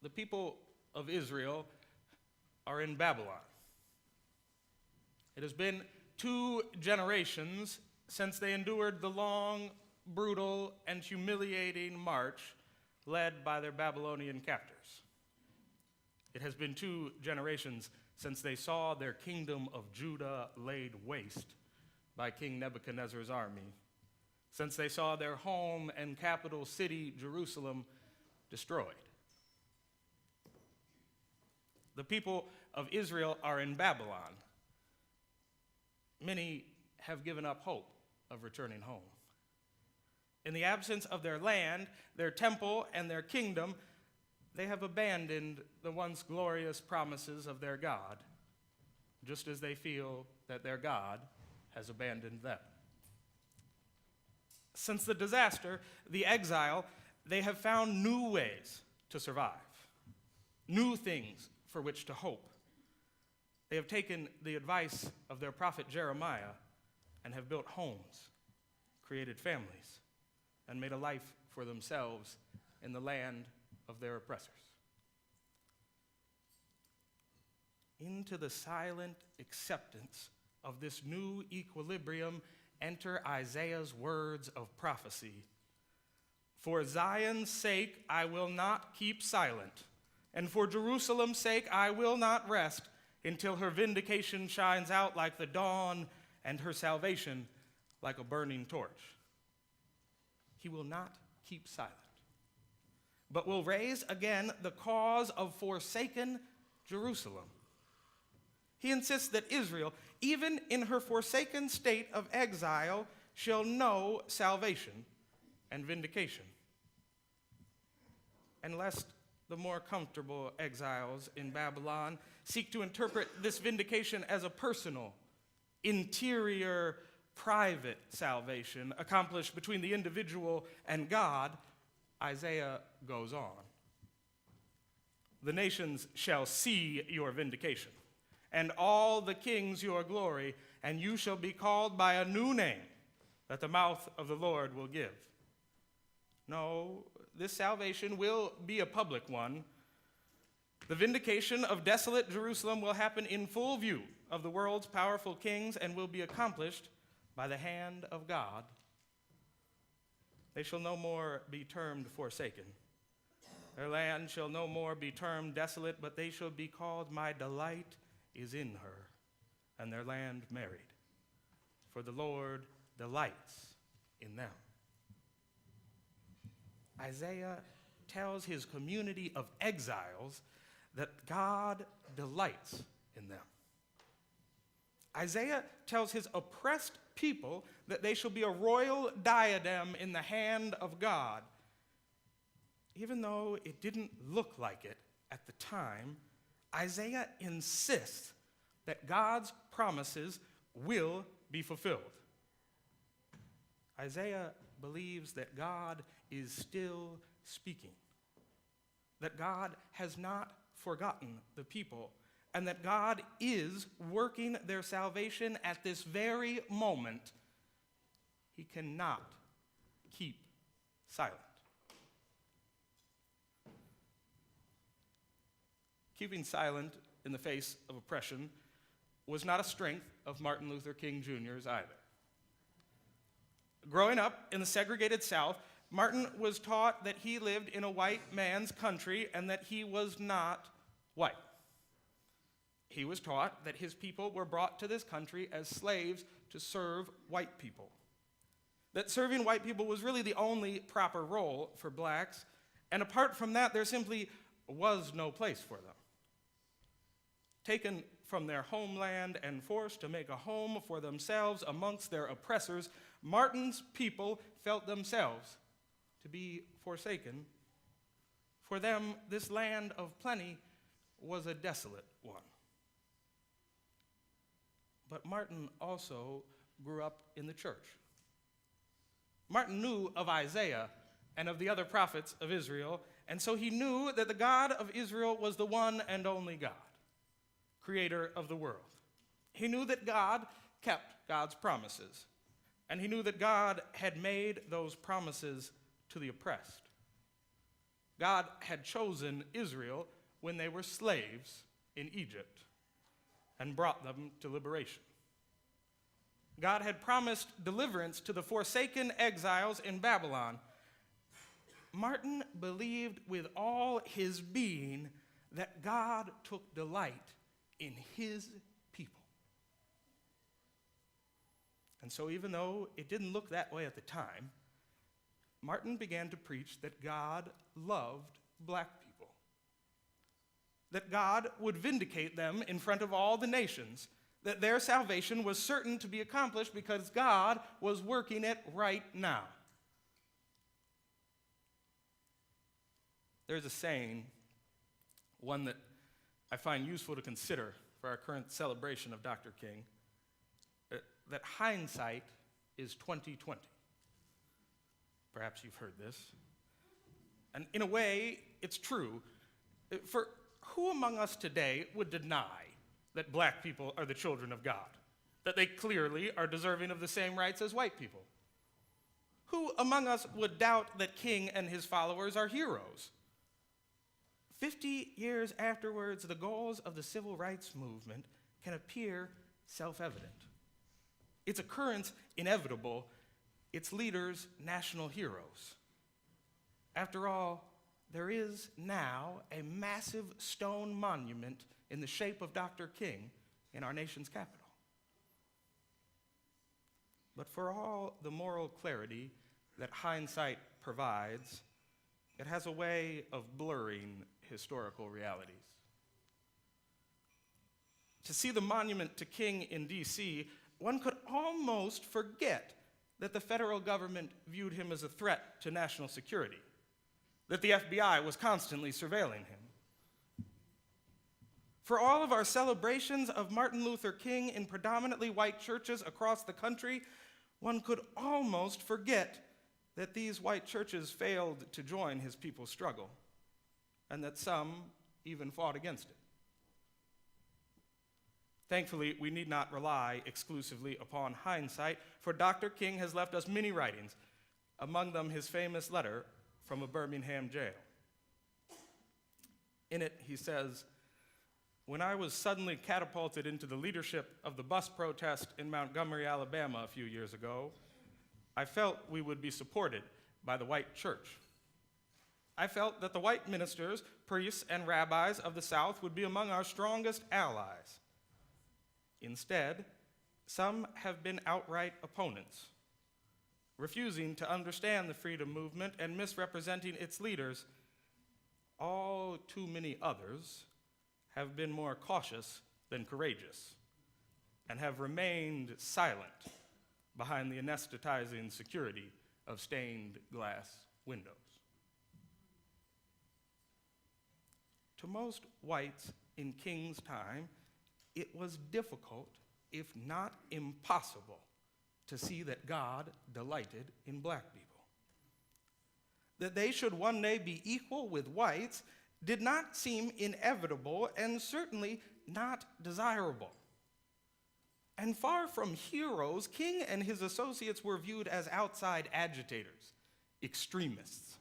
The people of Israel are in Babylon. It has been 2 generations since they endured the long, brutal, and humiliating march led by their Babylonian captors. It has been 2 generations since they saw their kingdom of Judah laid waste by King Nebuchadnezzar's army, since they saw their home and capital city, Jerusalem, destroyed. The people of Israel are in Babylon. Many have given up hope of returning home. In the absence of their land, their temple, and their kingdom, they have abandoned the once glorious promises of their God, just as they feel that their God has abandoned them. Since the disaster, the exile, they have found new ways to survive, new things for which to hope. They have taken the advice of their prophet Jeremiah and have built homes, created families, and made a life for themselves in the land of their oppressors. Into the silent acceptance of this new equilibrium enter Isaiah's words of prophecy. For Zion's sake I will not keep silent, and for Jerusalem's sake I will not rest until her vindication shines out like the dawn and her salvation like a burning torch. He will not keep silent, but will raise again the cause of forsaken Jerusalem. He insists that Israel, even in her forsaken state of exile, shall know salvation and vindication. And lest the more comfortable exiles in Babylon seek to interpret this vindication as a personal, interior, private salvation accomplished between the individual and God, Isaiah goes on. The nations shall see your vindication, and all the kings your glory, and you shall be called by a new name that the mouth of the Lord will give. No, this salvation will be a public one. The vindication of desolate Jerusalem will happen in full view of the world's powerful kings and will be accomplished by the hand of God. They shall no more be termed forsaken. Their land shall no more be termed desolate, but they shall be called, my delight is in her, and their land married. For the Lord delights in them. Isaiah tells his community of exiles that God delights in them. Isaiah tells his oppressed people that they shall be a royal diadem in the hand of God. Even though it didn't look like it at the time, Isaiah insists that God's promises will be fulfilled. Isaiah believes that God is still speaking, that God has not forgotten the people, and that God is working their salvation at this very moment. He cannot keep silent. Keeping silent in the face of oppression was not a strength of Martin Luther King Jr.'s either. Growing up in the segregated South, Martin was taught that he lived in a white man's country and that he was not white. He was taught that his people were brought to this country as slaves to serve white people. That serving white people was really the only proper role for blacks, and apart from that, there simply was no place for them. Taken from their homeland and forced to make a home for themselves amongst their oppressors, Martin's people felt themselves to be forsaken. For them, this land of plenty was a desolate one. But Martin also grew up in the church. Martin knew of Isaiah and of the other prophets of Israel, and so he knew that the God of Israel was the one and only God, creator of the world. He knew that God kept God's promises, and he knew that God had made those promises to the oppressed. God had chosen Israel when they were slaves in Egypt and brought them to liberation. God had promised deliverance to the forsaken exiles in Babylon. Martin believed with all his being that God took delight in his people. And so even though it didn't look that way at the time, Martin began to preach that God loved black people, that God would vindicate them in front of all the nations, that their salvation was certain to be accomplished because God was working it right now. There's a saying, one that I find useful to consider for our current celebration of Dr. King, that hindsight is 20/20. Perhaps you've heard this. And in a way, it's true. For who among us today would deny that black people are the children of God, that they clearly are deserving of the same rights as white people? Who among us would doubt that King and his followers are heroes? 50 years afterwards, the goals of the civil rights movement can appear self-evident. Its occurrence inevitable, its leaders national heroes. After all, there is now a massive stone monument in the shape of Dr. King in our nation's capital. But for all the moral clarity that hindsight provides, it has a way of blurring historical realities. To see the monument to King in D.C., one could almost forget that the federal government viewed him as a threat to national security, that the FBI was constantly surveilling him. For all of our celebrations of Martin Luther King in predominantly white churches across the country, one could almost forget that these white churches failed to join his people's struggle, and that some even fought against it. Thankfully, we need not rely exclusively upon hindsight, for Dr. King has left us many writings, among them his famous letter from a Birmingham jail. In it, he says, "When I was suddenly catapulted into the leadership of the bus protest in Montgomery, Alabama a few years ago, I felt we would be supported by the white church. I felt that the white ministers, priests, and rabbis of the South would be among our strongest allies. Instead, some have been outright opponents, refusing to understand the freedom movement and misrepresenting its leaders. All too many others have been more cautious than courageous and have remained silent behind the anesthetizing security of stained glass windows." To most whites in King's time, it was difficult, if not impossible, to see that God delighted in black people. That they should one day be equal with whites did not seem inevitable and certainly not desirable. And far from heroes, King and his associates were viewed as outside agitators, extremists.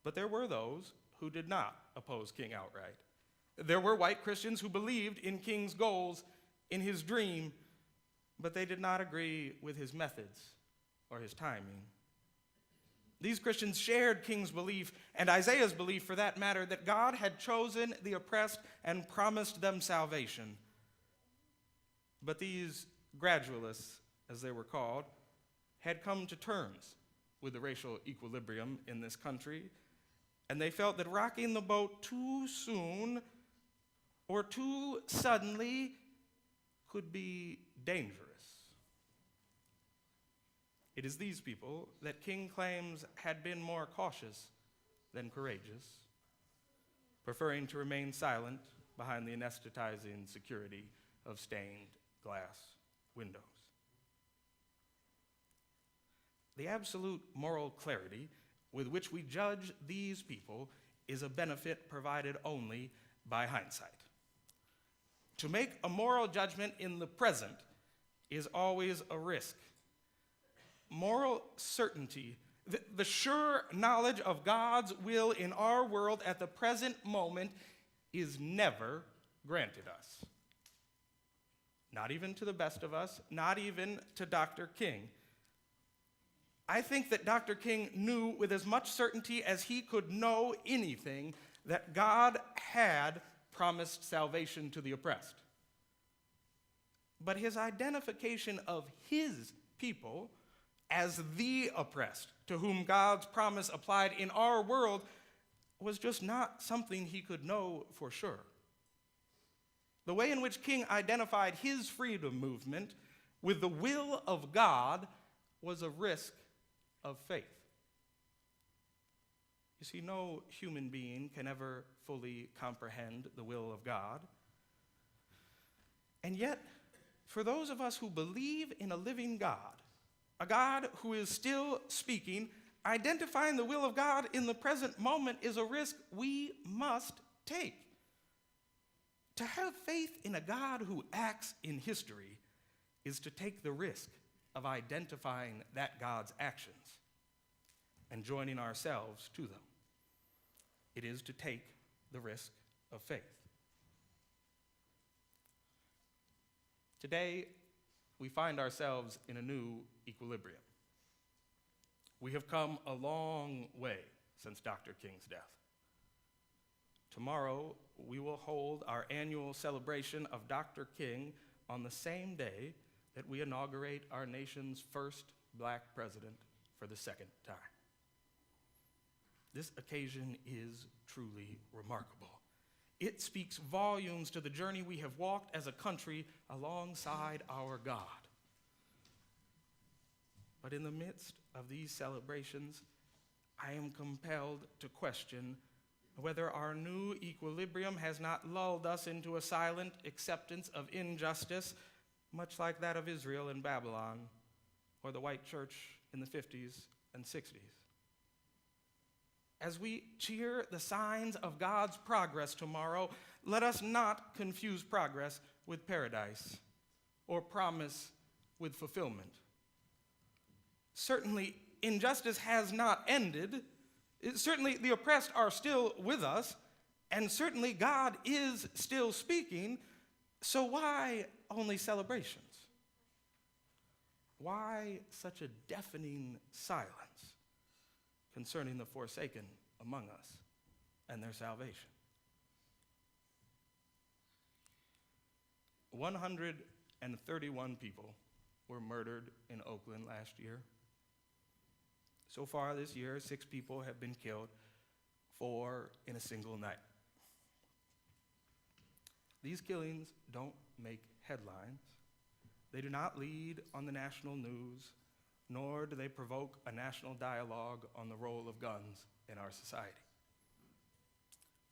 But there were those who did not oppose King outright. There were white Christians who believed in King's goals, in his dream, but they did not agree with his methods or his timing. These Christians shared King's belief, and Isaiah's belief for that matter, that God had chosen the oppressed and promised them salvation. But these gradualists, as they were called, had come to terms with the racial equilibrium in this country, and they felt that rocking the boat too soon or too suddenly could be dangerous. It is these people that King claims had been more cautious than courageous, preferring to remain silent behind the anesthetizing security of stained glass windows. The absolute moral clarity with which we judge these people is a benefit provided only by hindsight. To make a moral judgment in the present is always a risk. Moral certainty The sure knowledge of God's will in our world at the present moment is never granted us. Not even to the best of us, not even to Dr. King. I think that Dr. King knew with as much certainty as he could know anything that God had promised salvation to the oppressed. But his identification of his people as the oppressed, to whom God's promise applied in our world, was just not something he could know for sure. The way in which King identified his freedom movement with the will of God was a risk of faith. You see, no human being can ever fully comprehend the will of God. And yet, for those of us who believe in a living God, a God who is still speaking, identifying the will of God in the present moment is a risk we must take. To have faith in a God who acts in history is to take the risk of identifying that God's actions and joining ourselves to them. It is to take the risk of faith. Today, we find ourselves in a new equilibrium. We have come a long way since Dr. King's death. Tomorrow, we will hold our annual celebration of Dr. King on the same day that we inaugurate our nation's first black president for the second time. This occasion is truly remarkable. It speaks volumes to the journey we have walked as a country alongside our God. But in the midst of these celebrations, I am compelled to question whether our new equilibrium has not lulled us into a silent acceptance of injustice, much like that of Israel in Babylon or the white church in the 50s and 60s. As we cheer the signs of God's progress tomorrow, let us not confuse progress with paradise or promise with fulfillment. Certainly, injustice has not ended. Certainly, the oppressed are still with us, and certainly God is still speaking. So why only celebrations? Why such a deafening silence concerning the forsaken among us and their salvation? 131 people were murdered in Oakland last year. So far this year, 6 people have been killed, 4 in a single night. These killings don't make headlines. They do not lead on the national news, nor do they provoke a national dialogue on the role of guns in our society.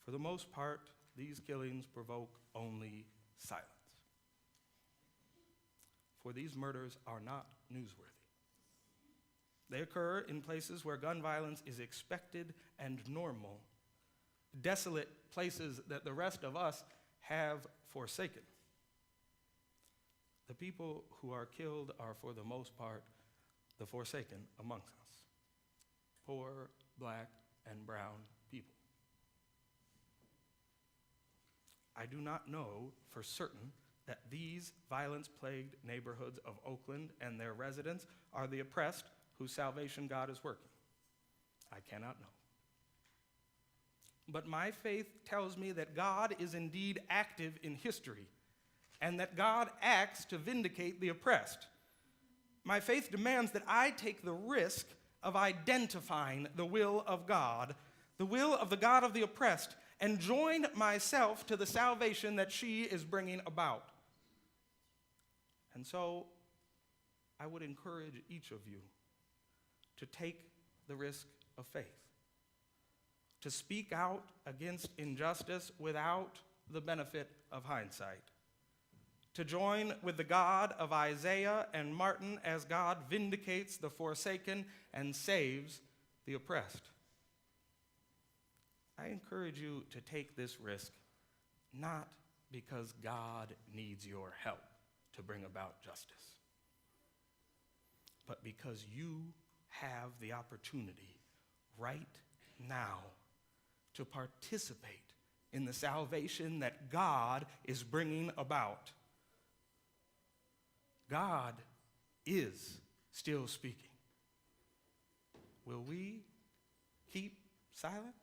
For the most part, these killings provoke only silence. For these murders are not newsworthy. They occur in places where gun violence is expected and normal, desolate places that the rest of us have forsaken. The people who are killed are, for the most part, the forsaken amongst us, poor, black, and brown people. I do not know for certain that these violence-plagued neighborhoods of Oakland and their residents are the oppressed whose salvation God is working. I cannot know. But my faith tells me that God is indeed active in history, and that God acts to vindicate the oppressed. My faith demands that I take the risk of identifying the will of God, the will of the God of the oppressed, and join myself to the salvation that she is bringing about. And so, I would encourage each of you to take the risk of faith, to speak out against injustice without the benefit of hindsight, to join with the God of Isaiah and Martin as God vindicates the forsaken and saves the oppressed. I encourage you to take this risk, not because God needs your help to bring about justice, but because you have the opportunity right now to participate in the salvation that God is bringing about. God is still speaking. Will we keep silent?